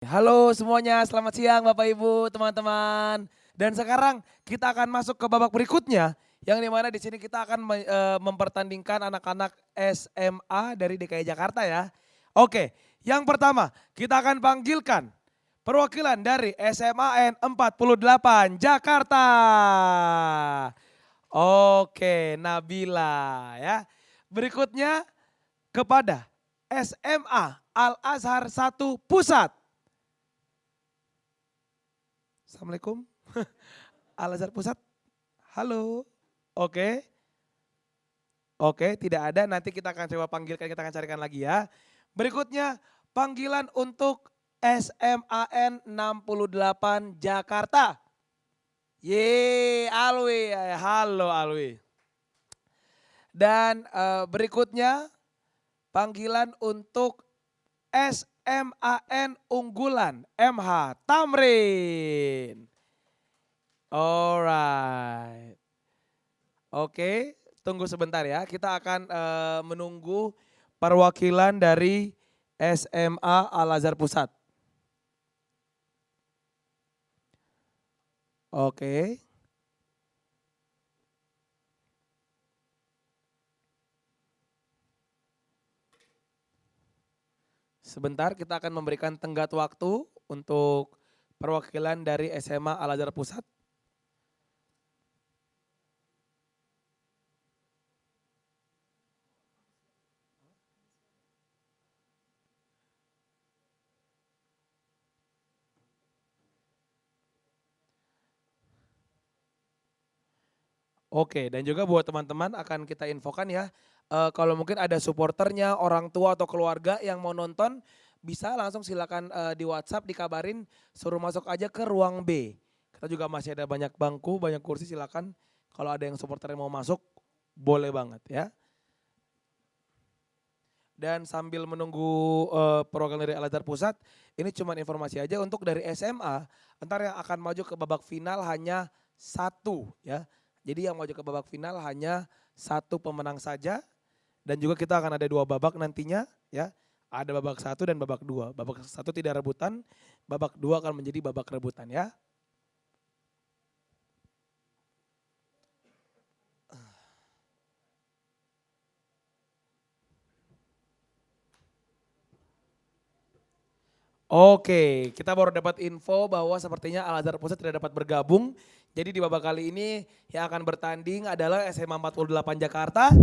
Halo semuanya, selamat siang Bapak Ibu, teman-teman. Dan sekarang kita akan masuk ke babak berikutnya, yang dimana di sini kita akan mempertandingkan anak-anak SMA dari DKI Jakarta ya. Oke, yang pertama kita akan panggilkan perwakilan dari SMAN 48 Jakarta. Oke, Nabila ya. Berikutnya kepada SMA Al Azhar 1 Pusat. Assalamualaikum. Al Azhar Pusat. Halo. Oke. Oke, tidak ada. Nanti kita akan coba panggilkan, kita akan carikan lagi ya. Berikutnya panggilan untuk SMAN 68 Jakarta. Alwi. Halo Alwi. Dan berikutnya panggilan untuk SMAN Unggulan MH Tamrin. Alright. Oke, tunggu sebentar ya. Kita akan menunggu perwakilan dari SMA Al Azhar Pusat. Oke. Sebentar kita akan memberikan tenggat waktu untuk perwakilan dari SMA Al Azhar Pusat. Oke, dan juga buat teman-teman akan kita infokan ya, kalau mungkin ada supporternya, orang tua atau keluarga yang mau nonton, bisa langsung silakan di WhatsApp dikabarin, suruh masuk aja ke ruang B. Kita juga masih ada banyak bangku, banyak kursi, silakan kalau ada yang supporter yang mau masuk, boleh banget ya. Dan sambil menunggu perwakilan dari Al Azhar Pusat, ini cuma informasi aja untuk dari SMA, ntar yang akan maju ke babak final hanya satu ya. Jadi yang maju ke babak final hanya satu pemenang saja. Dan juga kita akan ada dua babak nantinya ya. Ada babak satu dan babak dua. Babak satu tidak rebutan, babak dua akan menjadi babak rebutan ya. Oke, kita baru dapat info bahwa sepertinya Al Azhar Pusat tidak dapat bergabung. Jadi di babak kali ini yang akan bertanding adalah SMA 48 Jakarta,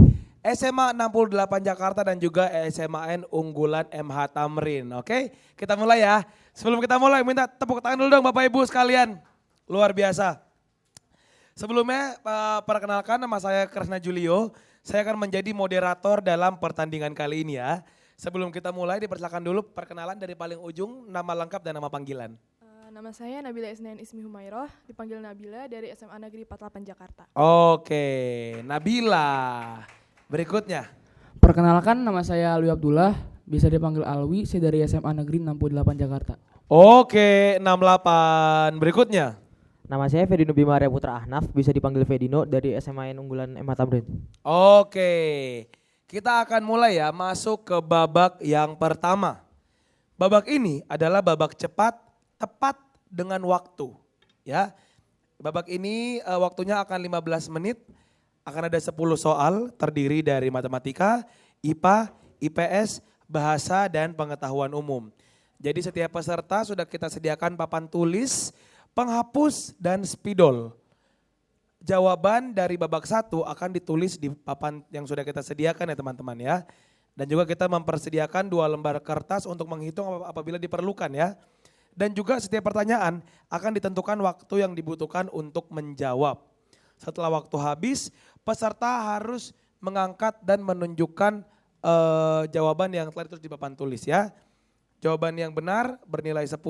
SMA 68 Jakarta dan juga SMAN Unggulan MH Tamrin. Oke, kita mulai ya. Sebelum kita mulai minta tepuk tangan dulu dong Bapak Ibu sekalian. Luar biasa. Sebelumnya perkenalkan nama saya Kresna Julio. Saya akan menjadi moderator dalam pertandingan kali ini ya. Sebelum kita mulai dipersilakan dulu perkenalan dari paling ujung, nama lengkap dan nama panggilan. Nama saya Nabila Isnain Ismi Humairoh, dipanggil Nabila dari SMA Negeri 48 Jakarta. Oke, Nabila. Berikutnya. Perkenalkan nama saya Alwi Abdullah, bisa dipanggil Alwi, saya dari SMA Negeri 68 Jakarta. Oke, 68. Berikutnya. Nama saya Fedino Bima Arya Putra Ahnaf, bisa dipanggil Fedino dari SMA Unggulan MH Tamrin. Oke, kita akan mulai ya masuk ke babak yang pertama. Babak ini adalah babak cepat, tepat dengan waktu. Ya, babak ini waktunya akan 15 menit. Akan ada 10 soal terdiri dari matematika, IPA, IPS, bahasa dan pengetahuan umum. Jadi setiap peserta sudah kita sediakan papan tulis, penghapus dan spidol. Jawaban dari babak satu akan ditulis di papan yang sudah kita sediakan ya teman-teman ya. Dan juga kita mempersediakan 2 lembar kertas untuk menghitung apabila diperlukan ya. Dan juga setiap pertanyaan akan ditentukan waktu yang dibutuhkan untuk menjawab. Setelah waktu habis, peserta harus mengangkat dan menunjukkan jawaban yang telah ditulis di papan tulis ya. Jawaban yang benar bernilai 10,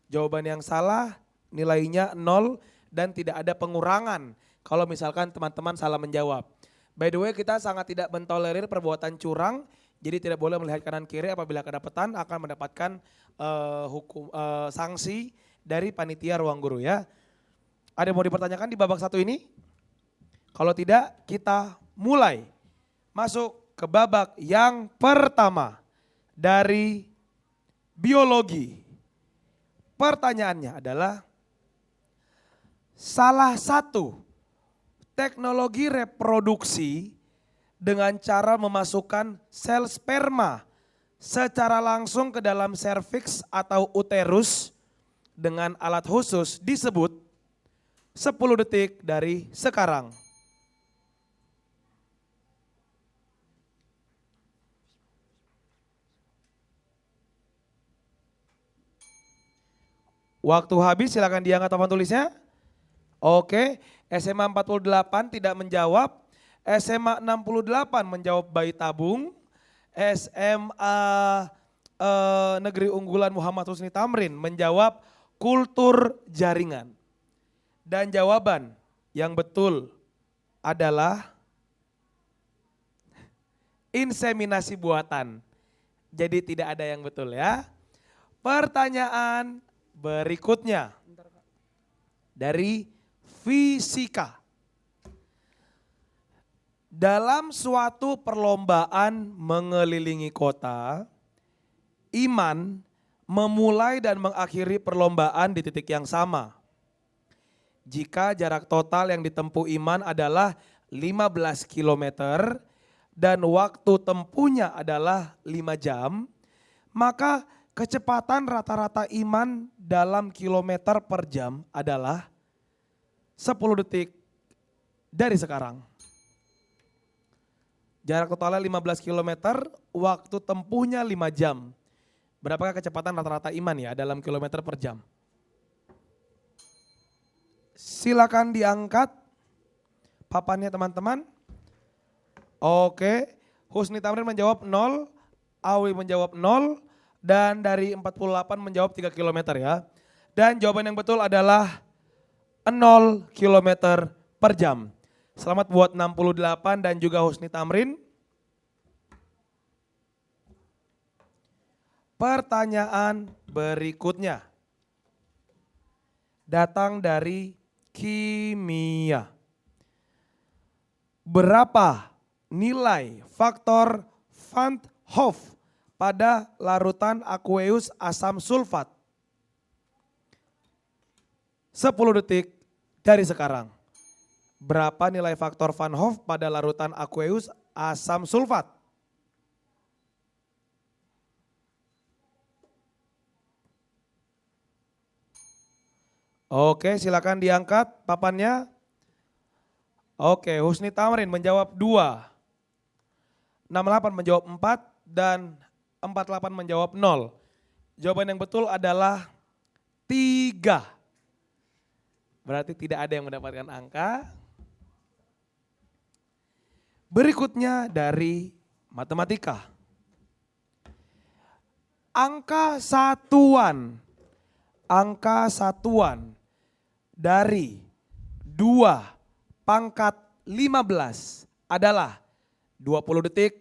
jawaban yang salah nilainya 0 dan tidak ada pengurangan kalau misalkan teman-teman salah menjawab. By the way kita sangat tidak mentolerir perbuatan curang, jadi tidak boleh melihat kanan kiri apabila kedapatan akan mendapatkan sanksi dari panitia ruang guru ya. Ada yang mau dipertanyakan di babak satu ini? Kalau tidak kita mulai masuk ke babak yang pertama dari biologi. Pertanyaannya adalah salah satu teknologi reproduksi dengan cara memasukkan sel sperma secara langsung ke dalam serviks atau uterus dengan alat khusus disebut 10 detik dari sekarang. Waktu habis, silakan diangkat papan tulisnya. Oke, SMA 48 tidak menjawab, SMA 68 menjawab bayi tabung, SMA Negeri Unggulan Muhammad Husni Tamrin menjawab kultur jaringan. Dan jawaban yang betul adalah inseminasi buatan. Jadi tidak ada yang betul ya. Pertanyaan berikutnya dari fisika. Dalam suatu perlombaan mengelilingi kota, Iman memulai dan mengakhiri perlombaan di titik yang sama. Jika jarak total yang ditempuh Iman adalah 15 km dan waktu tempuhnya adalah 5 jam, maka kecepatan rata-rata Iman dalam kilometer per jam adalah 10 detik dari sekarang. Jarak totalnya 15 km, waktu tempuhnya 5 jam. Berapakah kecepatan rata-rata Iman ya dalam kilometer per jam? Silakan diangkat papannya teman-teman. Oke, Husni Tamrin menjawab 0, Awi menjawab 0, dan dari 48 menjawab 3 km ya. Dan jawaban yang betul adalah 0 km per jam. Selamat buat 68 dan juga Husni Tamrin. Pertanyaan berikutnya datang dari kimia. Berapa nilai faktor Van Hoff pada larutan aqueous asam sulfat? 10 detik dari sekarang. Berapa nilai faktor Van Hoff pada larutan aqueous asam sulfat? Oke, silakan diangkat papannya. Oke, Husni Tamrin menjawab 2. 68 menjawab 4 dan 48 menjawab 0. Jawaban yang betul adalah 3. Berarti tidak ada yang mendapatkan angka. Berikutnya dari matematika. Angka satuan dari 2 pangkat 15 adalah 20 detik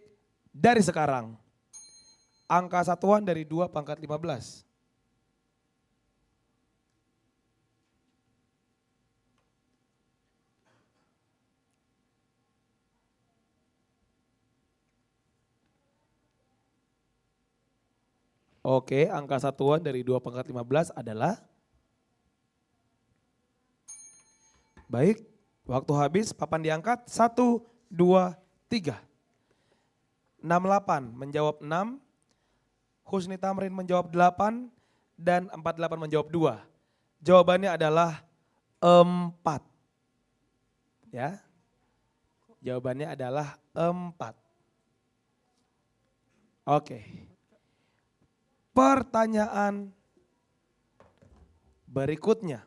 dari sekarang. Angka satuan dari 2 pangkat 15. Oke, angka satuan dari 2 pangkat 15 adalah. Baik, waktu habis, papan diangkat. 1, 2, 3. 68 menjawab 6, Husni Tamrin menjawab 8, dan 48 menjawab 2. Jawabannya adalah 4. Ya, jawabannya adalah 4. Oke. Pertanyaan berikutnya.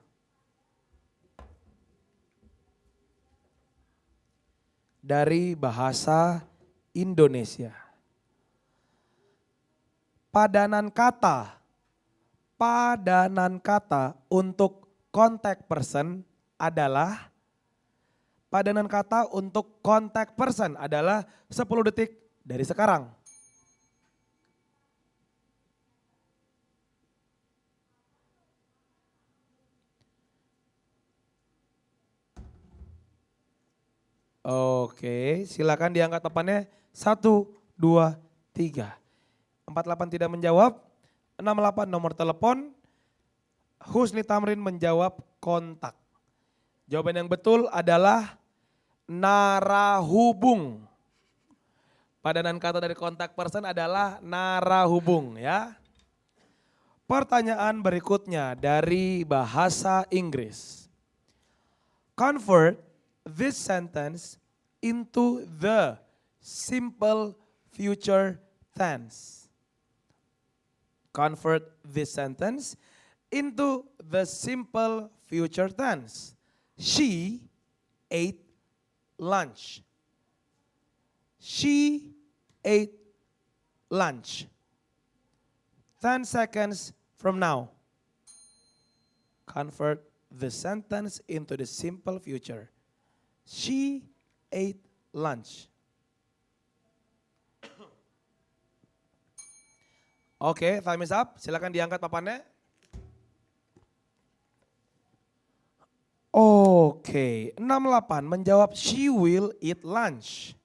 Dari bahasa Indonesia. Padanan kata untuk contact person adalah 10 detik dari sekarang. Oke, silakan diangkat papannya. 1, 2, 3. 48 tidak menjawab. 68 nomor telepon. Husni Tamrin menjawab kontak. Jawaban yang betul adalah narahubung. Padanan kata dari kontak person adalah narahubung ya. Pertanyaan berikutnya dari bahasa Inggris. Convert this sentence into the simple future tense. Convert this sentence into the simple future tense. She ate lunch. She ate lunch. 10 seconds from now. Convert the sentence into the simple future. She ate lunch. Oke, time is up. Silakan diangkat papannya. Oke, 68 menjawab she will eat lunch.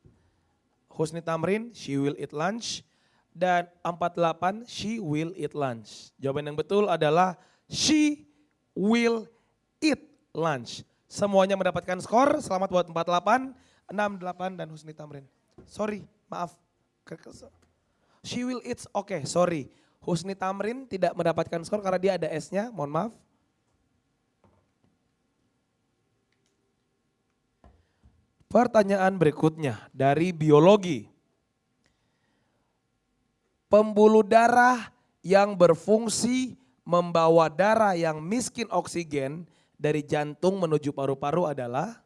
Husni Tamrin, she will eat lunch. Dan 48, she will eat lunch. Jawaban yang betul adalah she will eat lunch. Semuanya mendapatkan skor, selamat buat 48, 68 dan Husni Tamrin. Sorry, maaf. She will eat, oke, sorry. Husni Tamrin tidak mendapatkan skor karena dia ada S-nya, mohon maaf. Pertanyaan berikutnya dari biologi. Pembuluh darah yang berfungsi membawa darah yang miskin oksigen dari jantung menuju paru-paru adalah?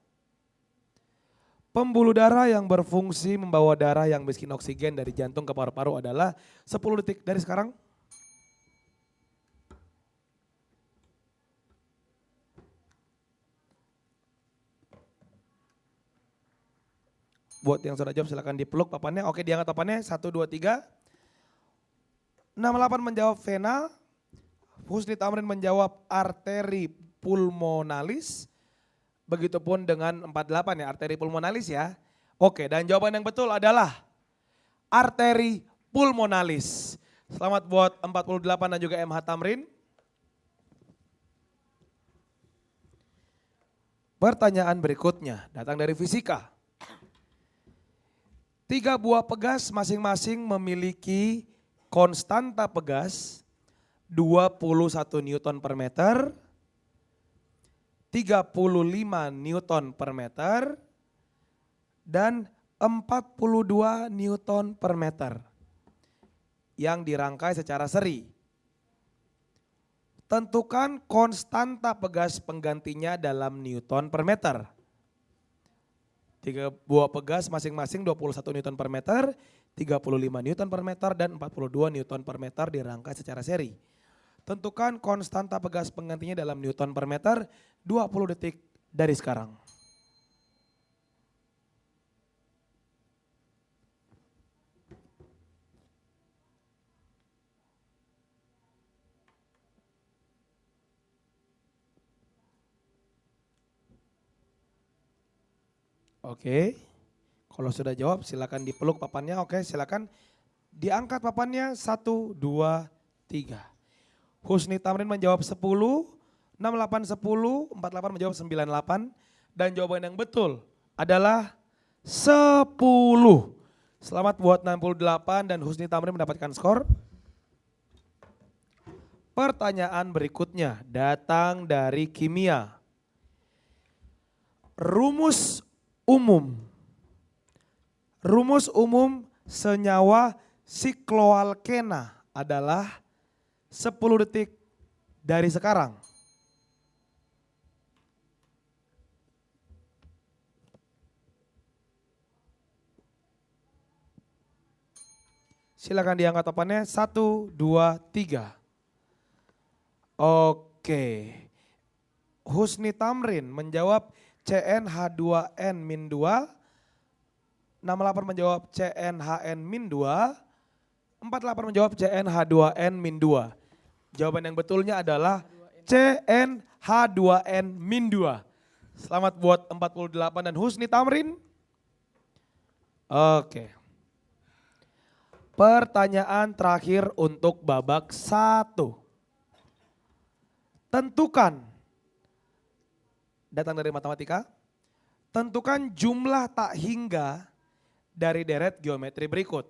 Pembuluh darah yang berfungsi membawa darah yang miskin oksigen dari jantung ke paru-paru adalah 10 detik dari sekarang. Buat yang sudah jawab silakan dipeluk papannya. Oke, diangkat papannya. 1, 2, 3. 68 menjawab vena. Husni Tamrin menjawab arteri pulmonalis. Begitupun dengan 48 ya, arteri pulmonalis ya. Oke, dan jawaban yang betul adalah arteri pulmonalis. Selamat buat 48 dan juga MH Tamrin. Pertanyaan berikutnya datang dari fisika. 3 buah pegas masing-masing memiliki konstanta pegas 21 Newton per meter, 35 Newton per meter, dan 42 Newton per meter yang dirangkai secara seri. Tentukan konstanta pegas penggantinya dalam Newton per meter. 3 buah pegas masing-masing 21 Newton per meter, 35 Newton per meter, dan 42 Newton per meter dirangkai secara seri. Tentukan konstanta pegas penggantinya dalam Newton per meter 20 detik dari sekarang. Oke, kalau sudah jawab silakan dipeluk papannya. Oke, silakan diangkat papannya. 1, 2, 3. Husni Tamrin menjawab 10, 68 10, 48 menjawab 98. Dan jawaban yang betul adalah 10. Selamat buat 68 dan Husni Tamrin mendapatkan skor. Pertanyaan berikutnya datang dari kimia. Rumus umum. Rumus umum senyawa sikloalkena adalah 10 detik dari sekarang. Silakan diangkat topannya. 1, 2, 3. Oke. Husni Tamrin menjawab CnH2n-2. 68 menjawab CnHn-2. 48 menjawab CnH2n-2. Jawaban yang betulnya adalah CnH2n-2. Selamat buat 48 dan Husni Tamrin. Oke. Pertanyaan terakhir untuk babak 1. Tentukan, datang dari matematika, tentukan jumlah tak hingga dari deret geometri berikut.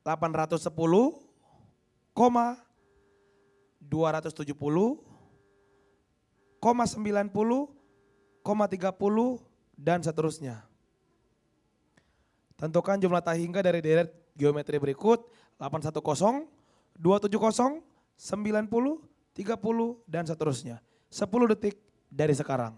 810, 270, 90, 30, dan seterusnya. Tentukan jumlah tak hingga dari deret geometri berikut 810, 270, 90, 30, dan seterusnya. 10 detik dari sekarang.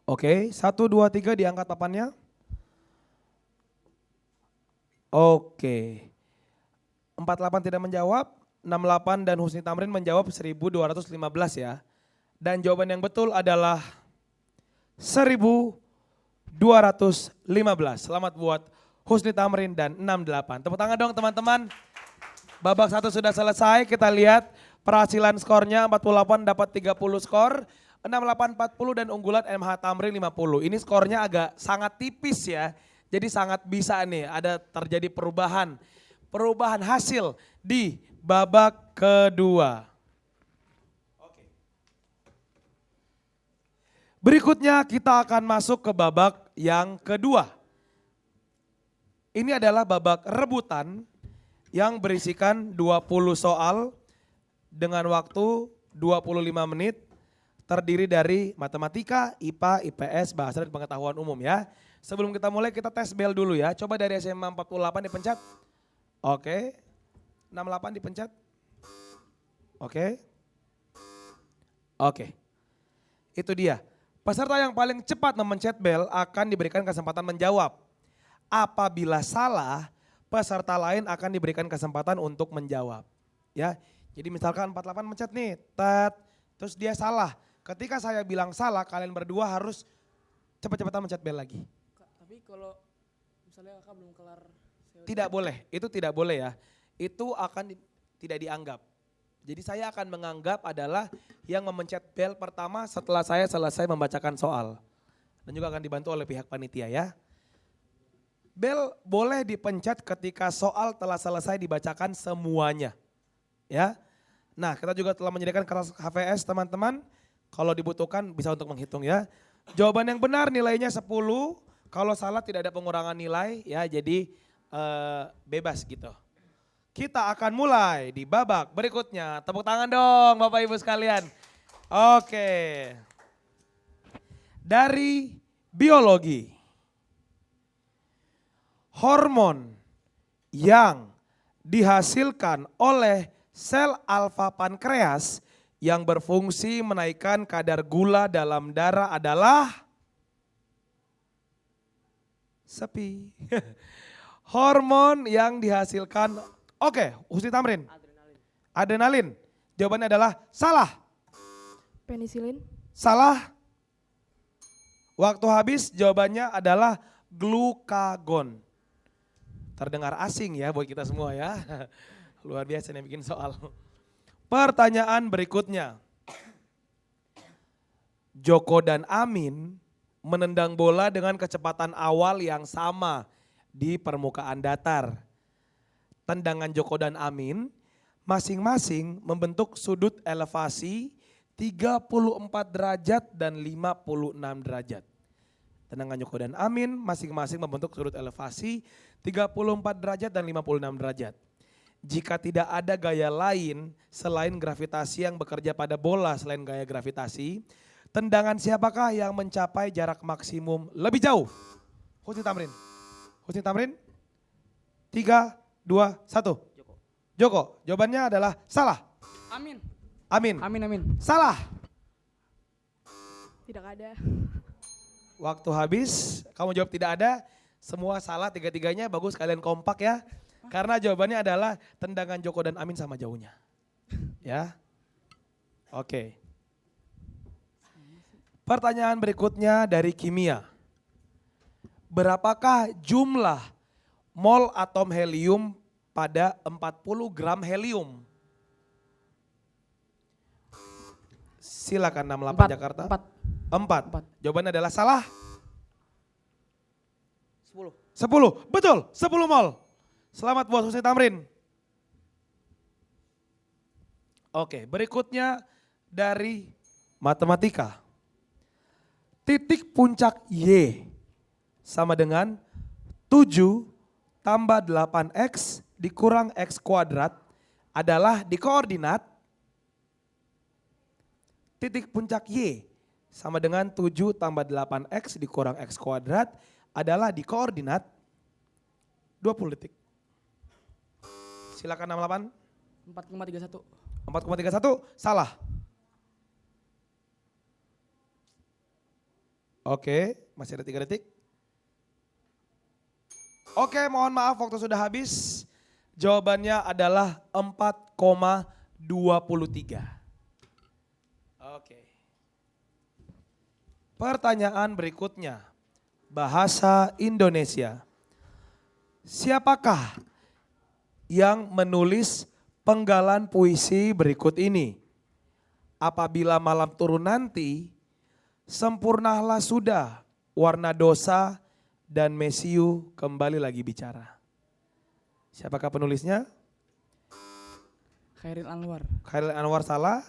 Oke, 1, 2, 3 diangkat papannya. Oke. 48 tidak menjawab, 68 dan Husni Tamrin menjawab 1215 ya. Dan jawaban yang betul adalah 1215. Selamat buat Husni Tamrin dan 68. Tepuk tangan dong teman-teman. Babak 1 sudah selesai, kita lihat perhasilan skornya 48 dapat 30 skor. 68 40 dan unggulan MH Tamrin 50. Ini skornya agak sangat tipis ya. Jadi sangat bisa nih ada terjadi perubahan hasil di babak kedua. Oke. Berikutnya kita akan masuk ke babak yang kedua. Ini adalah babak rebutan yang berisikan 20 soal dengan waktu 25 menit. Terdiri dari matematika, IPA, IPS, bahasa dan pengetahuan umum ya. Sebelum kita mulai kita tes bel dulu ya. Coba dari SMA 48 dipencet. Oke. 68 dipencet. Oke. Oke. Itu dia. Peserta yang paling cepat memencet bel akan diberikan kesempatan menjawab. Apabila salah, peserta lain akan diberikan kesempatan untuk menjawab. Ya. Jadi misalkan 48 mencet nih, terus dia salah. Ketika saya bilang salah, kalian berdua harus cepat-cepatan mencet bel lagi. Tapi kalau misalnya kakak belum kelar. Tidak boleh, itu tidak boleh ya. Itu akan tidak dianggap. Jadi saya akan menganggap adalah yang memencet bel pertama setelah saya selesai membacakan soal. Dan juga akan dibantu oleh pihak panitia ya. Bel boleh dipencet ketika soal telah selesai dibacakan semuanya. Ya. Nah kita juga telah menyediakan kertas HVS teman-teman. Kalau dibutuhkan bisa untuk menghitung ya. Jawaban yang benar nilainya 10. Kalau salah tidak ada pengurangan nilai ya. Jadi bebas gitu. Kita akan mulai di babak berikutnya. Tepuk tangan dong Bapak Ibu sekalian. Oke. Dari biologi. Hormon yang dihasilkan oleh sel alfa pankreas yang berfungsi menaikkan kadar gula dalam darah adalah sepi. Hormon yang dihasilkan, oke, Husni Tamrin. Adrenalin. Jawabannya adalah salah. Penisilin. Salah. Waktu habis jawabannya adalah glukagon. Terdengar asing ya buat kita semua ya. Luar biasa nih bikin soal. Pertanyaan berikutnya. Joko dan Amin menendang bola dengan kecepatan awal yang sama di permukaan datar. Tendangan Joko dan Amin masing-masing membentuk sudut elevasi 34 derajat dan 56 derajat. Tendangan Joko dan Amin masing-masing membentuk sudut elevasi 34 derajat dan 56 derajat. Jika tidak ada gaya lain selain gravitasi yang bekerja pada bola selain gaya gravitasi, tendangan siapakah yang mencapai jarak maksimum lebih jauh? Husni Tamrin. Husni Tamrin. 3, 2, 1. Joko. Jawabannya adalah salah. Amin. Amin. Amin. Salah. Tidak ada. Waktu habis, kamu jawab tidak ada. Semua salah, tiga-tiganya bagus, kalian kompak ya. Karena jawabannya adalah tendangan Joko dan Amin sama jauhnya. Ya. Oke. Pertanyaan berikutnya dari kimia. Berapakah jumlah mol atom helium pada 40 gram helium? Silakan 68 Jakarta. 4. 4. Empat. Jawabannya adalah salah. 10. 10. Betul, 10 mol. Selamat buat Husni Tamrin. Oke, berikutnya dari matematika. Titik puncak Y sama dengan 7 tambah 8X dikurang X kuadrat adalah di koordinat. Titik puncak Y sama dengan 7 tambah 8X dikurang X kuadrat adalah di koordinat 20 detik. Silakan 68. 4,31. 4,31 salah. Oke, masih ada 3 detik. Oke, mohon maaf waktu sudah habis. Jawabannya adalah 4,23. Oke. Pertanyaan berikutnya. Bahasa Indonesia. Siapakah yang menulis penggalan puisi berikut ini? Apabila malam turun nanti, sempurnalah sudah warna dosa dan Mesiu kembali lagi bicara. Siapakah penulisnya? Khairil Anwar. Khairil Anwar salah.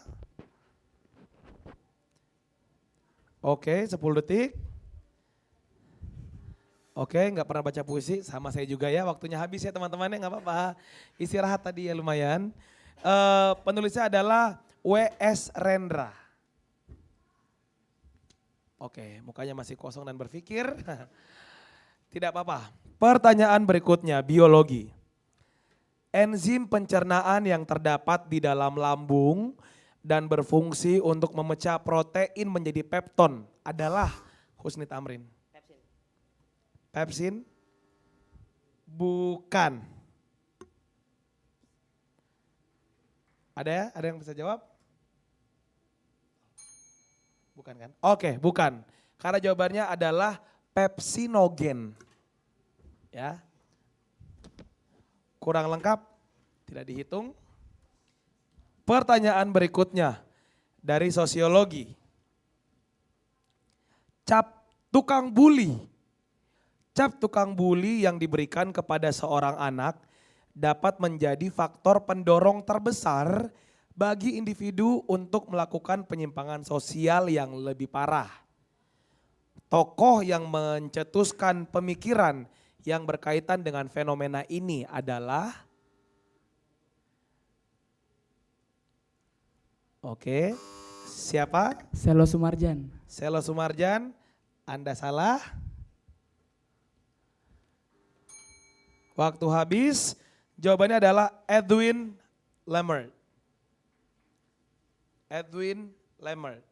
Oke, 10 detik. Oke, nggak pernah baca puisi, sama saya juga ya. Waktunya habis ya teman-teman ya, nggak apa-apa. Istirahat tadi ya lumayan. Penulisnya adalah W.S. Rendra. Oke, mukanya masih kosong dan berpikir. Tidak apa-apa. Pertanyaan berikutnya, biologi. Enzim pencernaan yang terdapat di dalam lambung dan berfungsi untuk memecah protein menjadi pepton adalah Husni Tamrin. Pepsin? Bukan. Ada ya? Ada yang bisa jawab? Bukan kan? Oke, bukan. Karena jawabannya adalah pepsinogen. Ya. Kurang lengkap? Tidak dihitung. Pertanyaan berikutnya dari sosiologi. Cap tukang buli. Cap tukang buli yang diberikan kepada seorang anak dapat menjadi faktor pendorong terbesar bagi individu untuk melakukan penyimpangan sosial yang lebih parah. Tokoh yang mencetuskan pemikiran yang berkaitan dengan fenomena ini adalah, oke, siapa? Selo Sumarjan. Selo Sumarjan, Anda salah. Waktu habis, jawabannya adalah Edwin Lemert. Edwin Lemert.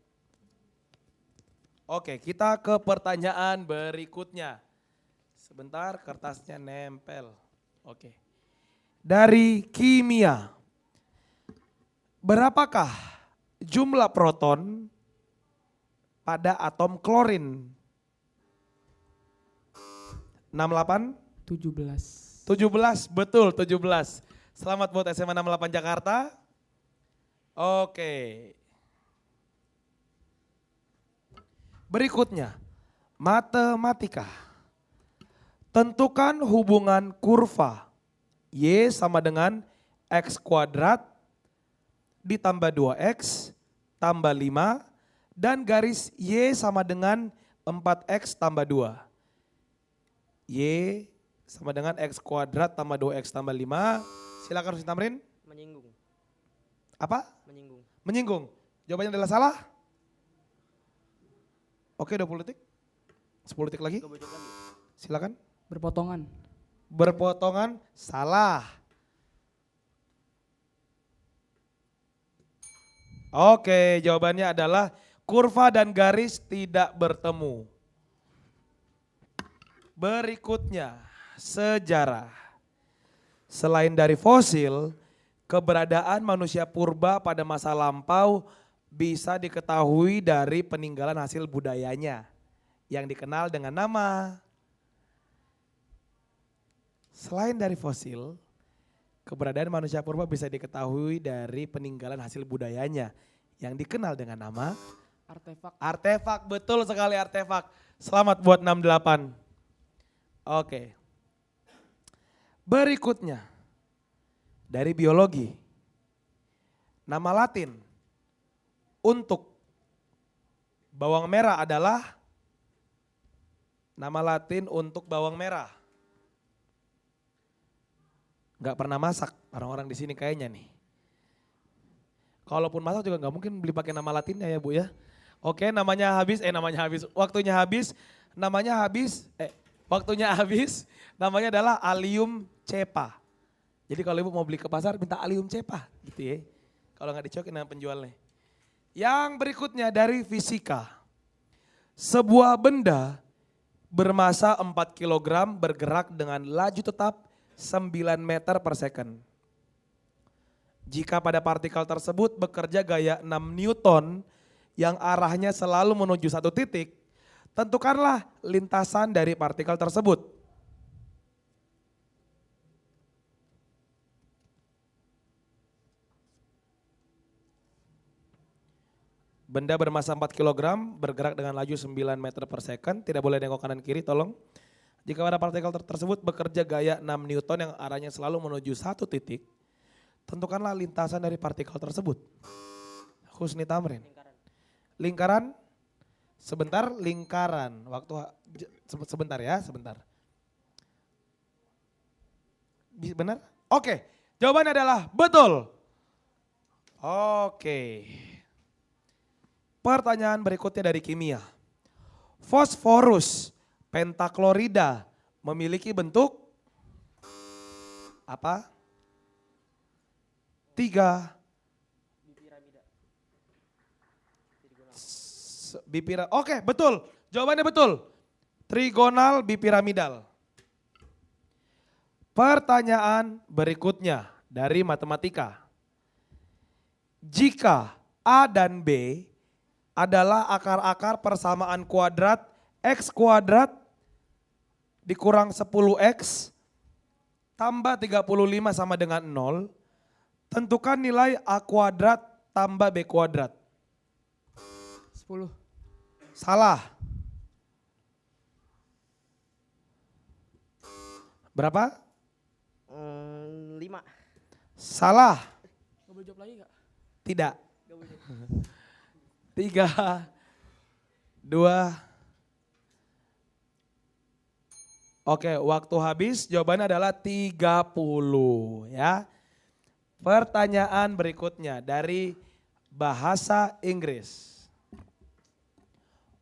Oke, kita ke pertanyaan berikutnya. Sebentar, kertasnya nempel. Oke. Dari kimia. Berapakah jumlah proton pada atom klorin? 68? 17. 17, betul 17. Selamat buat SMA 68 Jakarta. Oke. Berikutnya, matematika. Tentukan hubungan kurva Y sama dengan X kuadrat ditambah 2X tambah 5 dan garis Y sama dengan 4X tambah 2. Y sama dengan X kuadrat tambah 2X tambah 5. Silakan Husni Tamrin. Menyinggung. Apa? Menyinggung. Menyinggung. Jawabannya adalah salah. Oke, 20 detik. 10 detik lagi. Gak bocor lagi. Silakan. Berpotongan. Berpotongan salah. Oke, jawabannya adalah kurva dan garis tidak bertemu. Berikutnya, sejarah. Selain dari fosil, keberadaan manusia purba pada masa lampau bisa diketahui dari peninggalan hasil budayanya yang dikenal dengan nama. Selain dari fosil, keberadaan manusia purba bisa diketahui dari peninggalan hasil budayanya yang dikenal dengan nama Artefak. Artefak, betul sekali artefak. Selamat buat 68. Oke. Berikutnya, dari biologi. Nama Latin untuk bawang merah adalah, nama Latin untuk bawang merah. Nggak pernah masak orang-orang di sini kayaknya nih. Kalaupun masak juga nggak mungkin beli pakai nama Latinnya ya Bu ya. Oke, waktunya habis, waktunya habis, namanya adalah Allium cepa. Jadi kalau Ibu mau beli ke pasar minta Allium cepa gitu ya. Kalau nggak dicokin sama penjualnya. Yang berikutnya dari fisika. Sebuah benda bermasa 4 kg bergerak dengan laju tetap 9 meter per second. Jika pada partikel tersebut bekerja gaya 6 Newton yang arahnya selalu menuju satu titik, tentukanlah lintasan dari partikel tersebut. Benda bermasa 4 kg bergerak dengan laju 9 meter per second, tidak boleh nengok kanan kiri tolong. Jika pada partikel tersebut bekerja gaya 6 Newton yang arahnya selalu menuju satu titik, tentukanlah lintasan dari partikel tersebut. Husni Tamrin. Lingkaran. Sebentar, lingkaran. Sebentar ya, sebentar. Benar? Oke, jawabannya adalah betul. Oke. Pertanyaan berikutnya dari kimia. Fosforus pentaklorida memiliki bentuk apa? 3. Oke, betul. Jawabannya betul. Trigonal bipiramidal. Pertanyaan berikutnya dari matematika. Jika A dan B adalah akar-akar persamaan kuadrat X kuadrat dikurang 10X tambah 35 sama dengan 0, tentukan nilai A kuadrat tambah B kuadrat. 10. Salah. Berapa? 5. Salah. Gak boleh jawab lagi gak? Tidak. 3, 2. Oke, waktu habis. Jawabannya adalah 30 ya. Pertanyaan berikutnya dari bahasa Inggris.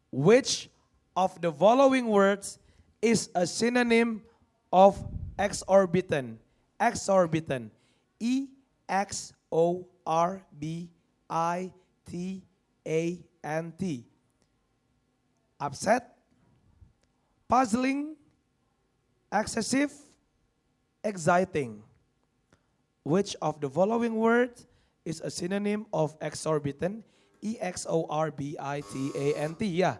Which of the following words is a synonym of exorbitant? Exorbitant. EXORBITANT. Upset, puzzling, excessive, exciting. Which of the following words is a synonym of exorbitant? EXORBITANT. Ya.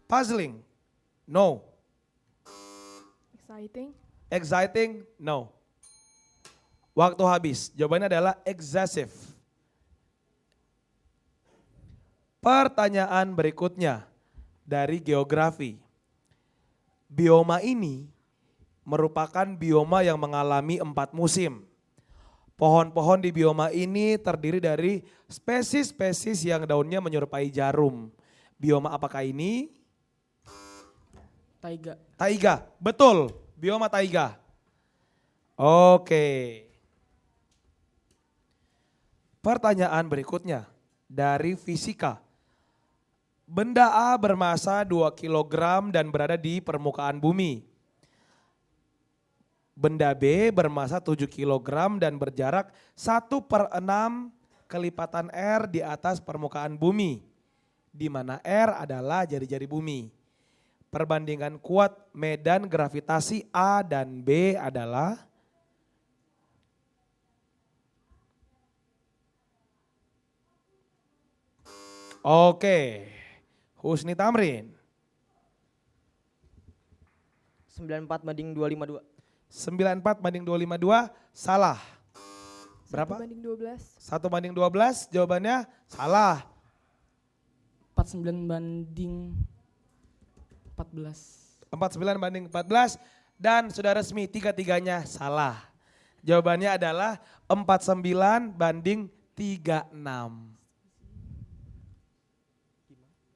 Puzzling. No. Exciting. Exciting. No. Waktu habis. Jawabannya adalah excessive. Pertanyaan berikutnya dari geografi. Bioma ini merupakan bioma yang mengalami 4 musim. Pohon-pohon di bioma ini terdiri dari spesies-spesies yang daunnya menyerupai jarum. Bioma apakah ini? Taiga. Taiga, betul. Bioma taiga. Oke. Pertanyaan berikutnya dari fisika. Benda A bermasa 2 kg dan berada di permukaan bumi. Benda B bermasa 7 kg dan berjarak 1/6 kelipatan R di atas permukaan bumi. Di mana R adalah jari-jari bumi. Perbandingan kuat medan gravitasi A dan B adalah Oke. Husni Tamrin. 94/252. 94/252 salah. Berapa? 1/12. 1/12 jawabannya salah. 49 banding 14. 49 banding 14 dan sudah resmi tiga-tiganya salah. Jawabannya adalah 49 banding 36.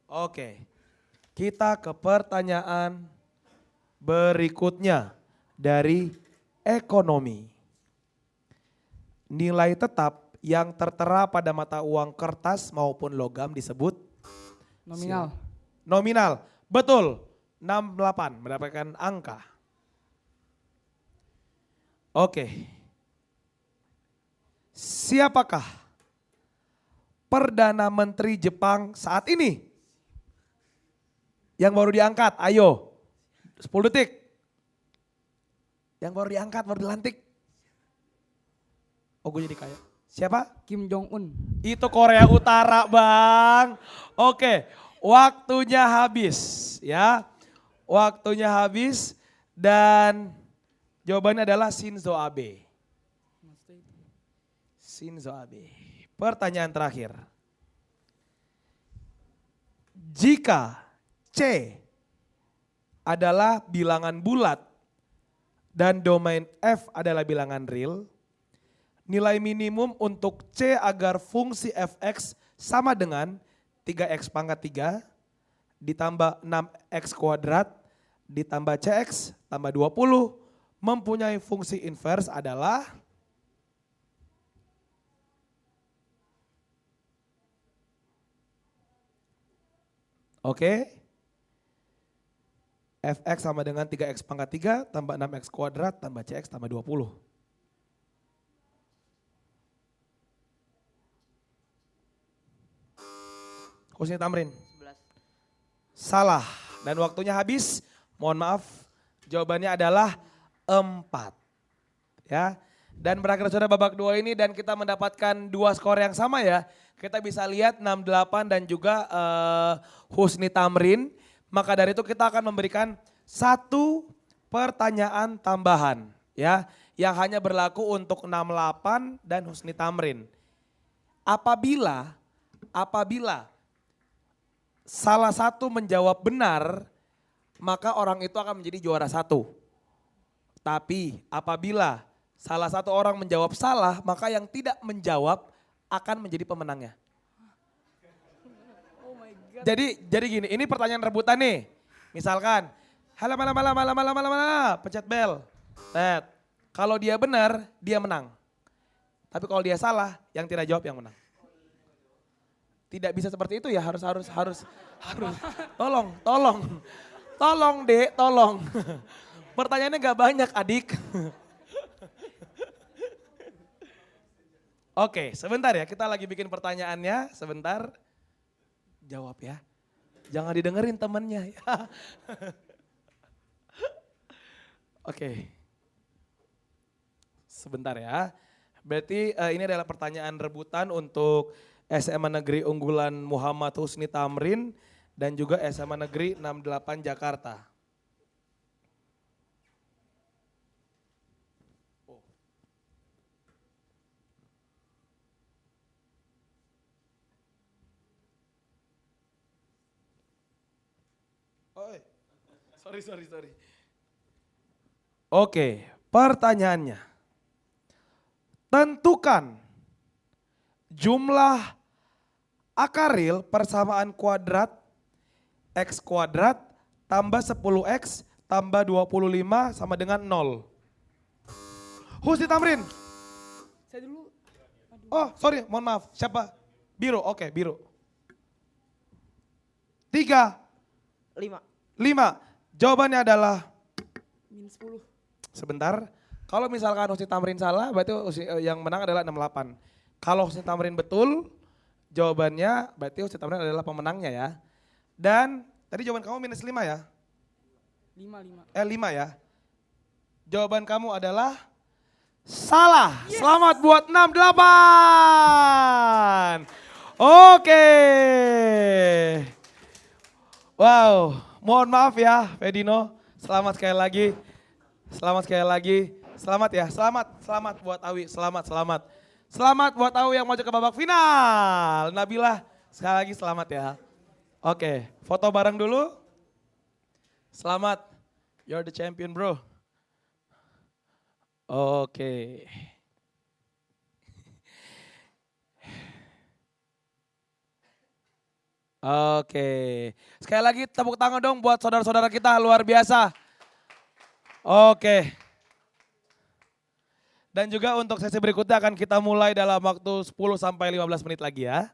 Oke, kita ke pertanyaan berikutnya dari ekonomi. Nilai tetap yang tertera pada mata uang kertas maupun logam disebut Nominal. nominal. Betul, 68 mendapatkan angka. Oke. Siapakah Perdana Menteri Jepang saat ini? Yang baru diangkat, ayo. 10 detik. Yang baru diangkat, baru dilantik. Oh gue jadi kaya. Siapa? Kim Jong Un. Itu Korea Utara bang. Oke, waktunya habis ya. Waktunya habis dan jawabannya adalah Shinzo Abe. Shinzo Abe. Pertanyaan terakhir. Jika C adalah bilangan bulat dan domain F adalah bilangan real, nilai minimum untuk C agar fungsi fx sama dengan 3x pangkat 3 ditambah 6x kuadrat ditambah cx tambah 20 mempunyai fungsi inverse adalah oke. Fx sama dengan 3x pangkat 3 tambah 6x kuadrat tambah cx tambah 20. Husni Tamrin. 11. Salah dan waktunya habis. Mohon maaf. Jawabannya adalah 4. Ya. Dan berakhir sudah babak 2 ini dan kita mendapatkan 2 skor yang sama ya. Kita bisa lihat 68 dan juga Husni Tamrin. Maka dari itu kita akan memberikan 1 pertanyaan tambahan ya. Yang hanya berlaku untuk 68 dan Husni Tamrin. Apabila salah satu menjawab benar, maka orang itu akan menjadi juara 1. Tapi apabila salah satu orang menjawab salah, maka yang tidak menjawab akan menjadi pemenangnya. Jadi gini, ini pertanyaan rebutan nih. Misalkan, pencet bel. Tet. Kalau dia benar, dia menang. Tapi kalau dia salah, yang tidak jawab yang menang. Tidak bisa seperti itu ya, harus. Tolong Dek, tolong. Pertanyaannya gak banyak adik. Oke, sebentar ya, kita lagi bikin pertanyaannya, sebentar. Jawab ya, jangan didengerin temennya ya. Oke, sebentar ya. Berarti ini adalah pertanyaan rebutan untuk SMA Negeri Unggulan Muhammad Husni Tamrin dan juga SMA Negeri 68 Jakarta. Sorry. Oke, pertanyaannya. Tentukan jumlah akaril persamaan kuadrat x kuadrat tambah 10x tambah 25 sama dengan 0. Husni Tamrin. Saya dulu. Oh sorry, mohon maaf. Siapa? Biru, oke biru. 3. 5. Jawabannya adalah Min 10. sebentar. Kalau misalkan Husni Tamrin salah, berarti yang menang adalah 68. Kalau Husni Tamrin betul, jawabannya berarti Husni Tamrin adalah pemenangnya ya. Dan tadi jawaban kamu minus 5 ya? 5. 5 ya. Jawaban kamu adalah salah. Yes. Selamat buat 68. Oke. Wow, mohon maaf ya Fedino. Selamat sekali lagi. Selamat ya, selamat buat Awi, selamat. Selamat buat Awi yang maju ke babak final. Nabila, sekali lagi selamat ya. Oke, foto bareng dulu. Selamat, you're the champion bro. Oke. Oke, sekali lagi tepuk tangan dong buat saudara-saudara kita, luar biasa. Oke. Dan juga untuk sesi berikutnya akan kita mulai dalam waktu 10 sampai 15 menit lagi ya.